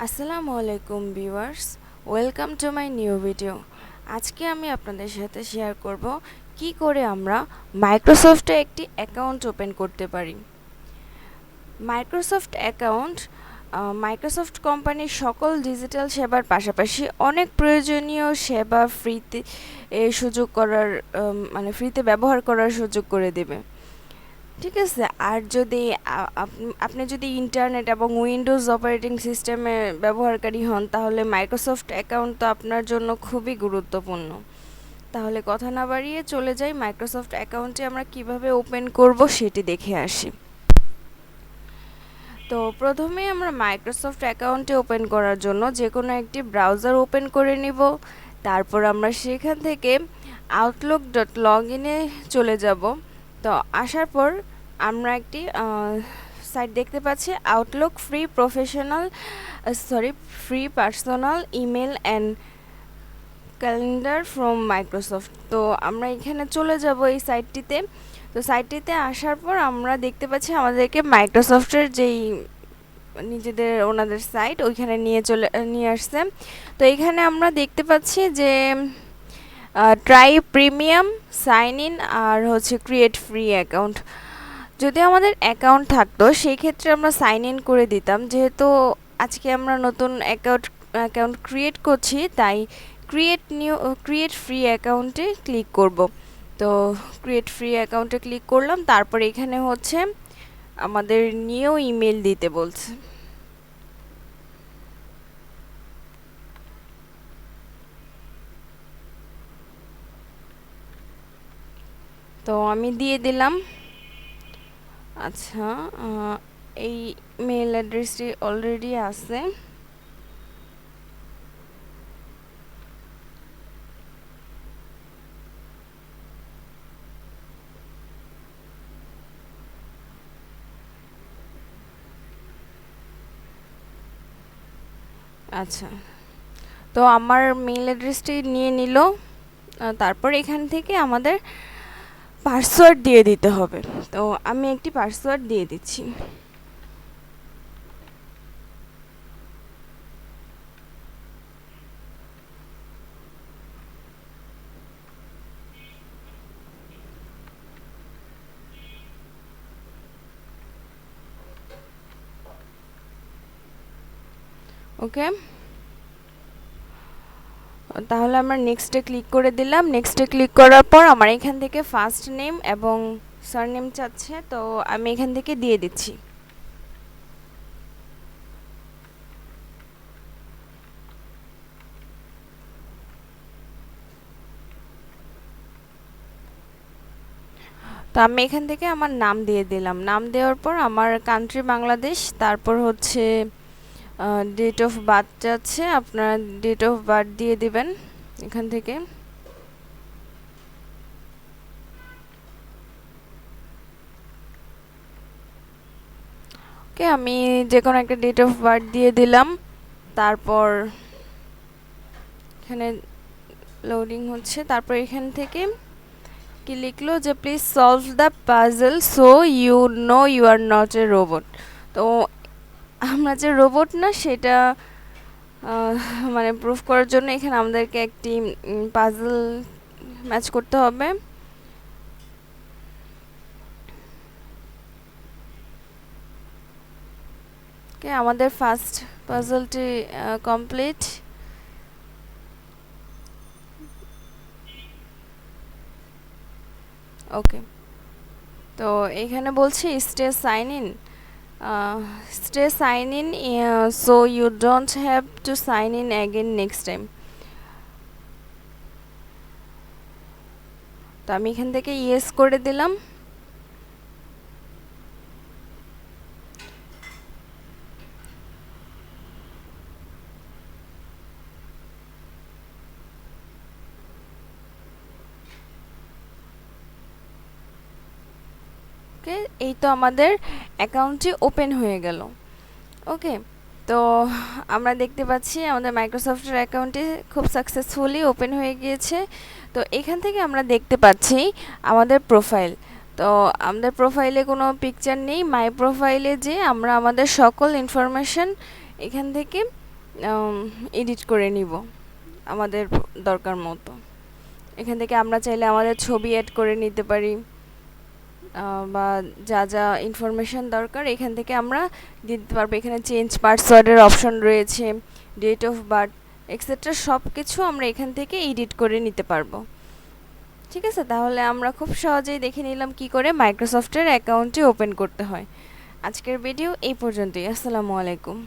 আসসালামু আলাইকুম viewers, welcome to my new video. আজকে আমি আপনাদের সাথে শেয়ার করব কি করে আমরা মাইক্রোসফটে একটি অ্যাকাউন্ট ওপেন করতে পারি। মাইক্রোসফট অ্যাকাউন্ট মাইক্রোসফট কোম্পানির সকল ডিজিটাল সেবার পাশাপাশি অনেক প্রয়োজনীয় সেবা ফ্রিতে ফ্রিতে ব্যবহার করার সুযোগ করে দেবে। ঠিক আছে। আর যদি আপনি যদি ইন্টারনেট এবং উইন্ডোজ অপারেটিং সিস্টেমে ব্যবহারকারী হন, তাহলে মাইক্রোসফট অ্যাকাউন্ট তো আপনার জন্য খুবই গুরুত্বপূর্ণ। তাহলে কথা না বাড়িয়ে চলে যাই মাইক্রোসফট অ্যাকাউন্টে আমরা কিভাবে ওপেন করব সেটি দেখে আসি। তো প্রথমে আমরা মাইক্রোসফট অ্যাকাউন্টে ওপেন করার জন্য যে কোনো একটি ব্রাউজার ওপেন করে নিব। তারপর আমরা সেখান থেকে outlook.login-এ চলে যাব। তো আসার পর আমরা একটি সাইট দেখতে পাচ্ছি, Outlook free personal email and calendar from Microsoft. তো আমরা এখানে চলে যাব এই সাইটটিতে। তো সাইটটিতে আসার পর আমরা দেখতে পাচ্ছি আমাদেরকে মাইক্রোসফটের যেই ওনাদের সাইট ওইখানে নিয়ে আসছে। তো এখানে আমরা দেখতে পাচ্ছি যে ট্রাই প্রিমিয়াম, সাইন ইন আর হচ্ছে ক্রিয়েট ফ্রি অ্যাকাউন্ট। যদি আমাদের অ্যাকাউন্ট থাকতো সেই ক্ষেত্রে আমরা সাইন ইন করে দিতাম, যেহেতু আজকে আমরা নতুন অ্যাকাউন্ট ক্রিয়েট করছি, তাই ক্রিয়েট ফ্রি অ্যাকাউন্টে ক্লিক করব। তো ক্রিয়েট ফ্রি অ্যাকাউন্টে ক্লিক করলাম। তারপর এখানে হচ্ছে আমাদের নিউ ইমেল দিতে বলছে। তো আমি দিয়ে দিলাম। আচ্ছা, এই মেল অ্যাড্রেসটি অলরেডি আছে। আচ্ছা, তো আমার মেল অ্যাড্রেসটি নিয়ে নিল। তারপর এখান থেকে আমাদের পাসওয়ার্ড দিয়ে দিতে হবে। তো আমি একটি পাসওয়ার্ড দিয়ে দিচ্ছি। ওকে, তাহলে আমরা নেক্সটে ক্লিক করে দিলাম। নেক্সটে ক্লিক করার পর আমার এখান থেকে ফার্স্ট নেম এবং সারনেম চাচ্ছে, তো আমি এখান থেকে দিয়ে দিচ্ছি। তো আমি এখান থেকে আমার নাম দিয়ে দিলাম। নাম দেওয়ার পর আমার কান্ট্রি বাংলাদেশ, তারপর হচ্ছে ডেট অফ বার্থ চাচ্ছে, আপনারা ডেট অফ বার্থ দিয়ে দিবেন এখান থেকে। ওকে, আমি যে কোনো একটা ডেট অফ বার্থ দিয়ে দিলাম। তারপর এখানে লোডিং হচ্ছে। তারপর এখান থেকে কি লিখলো যে please solve the puzzle so you know you are not a robot. তো আমরা যে রোবট না সেটা মানে প্রুফ করার জন্য এখানে আমাদেরকে একটি পাজল ম্যাচ করতে হবে। ওকে, আমাদের ফার্স্ট পাজলটি কমপ্লিট। ওকে, তো এখানে বলছি stay sign in so you don't have to sign in again next time. তো আমি এখান থেকে ইয়েস করে দিলাম। ওকে, এই তো আমাদের অ্যাকাউন্টটি ওপেন হয়ে গেল। ওকে, তো আমরা দেখতে পাচ্ছি আমাদের মাইক্রোসফটের অ্যাকাউন্টটি খুব সাকসেসফুলি ওপেন হয়ে গিয়েছে। তো এখান থেকে আমরা দেখতে পাচ্ছি আমাদের প্রোফাইল। তো আমাদের প্রোফাইলে কোনো পিকচার নেই। মাই প্রোফাইলে যে আমরা আমাদের সকল ইনফরমেশন এখান থেকে এডিট করে নিব আমাদের দরকার মতো। এখান থেকে আমরা চাইলে আমাদের ছবি অ্যাড করে নিতে পারি, বা যা যা ইনফরমেশান দরকার এখান থেকে আমরা দিতে পারবো। এখানে চেঞ্জ পাসওয়ার্ডের অপশন রয়েছে, ডেট অফ বার্থ এক্সেট্রা সব কিছু আমরা এখান থেকে এডিট করে নিতে পারবো। ঠিক আছে, তাহলে আমরা খুব সহজেই দেখে নিলাম কি করে মাইক্রোসফটের অ্যাকাউন্টটি ওপেন করতে হয়। আজকের ভিডিও এই পর্যন্তই। আসসালামু আলাইকুম।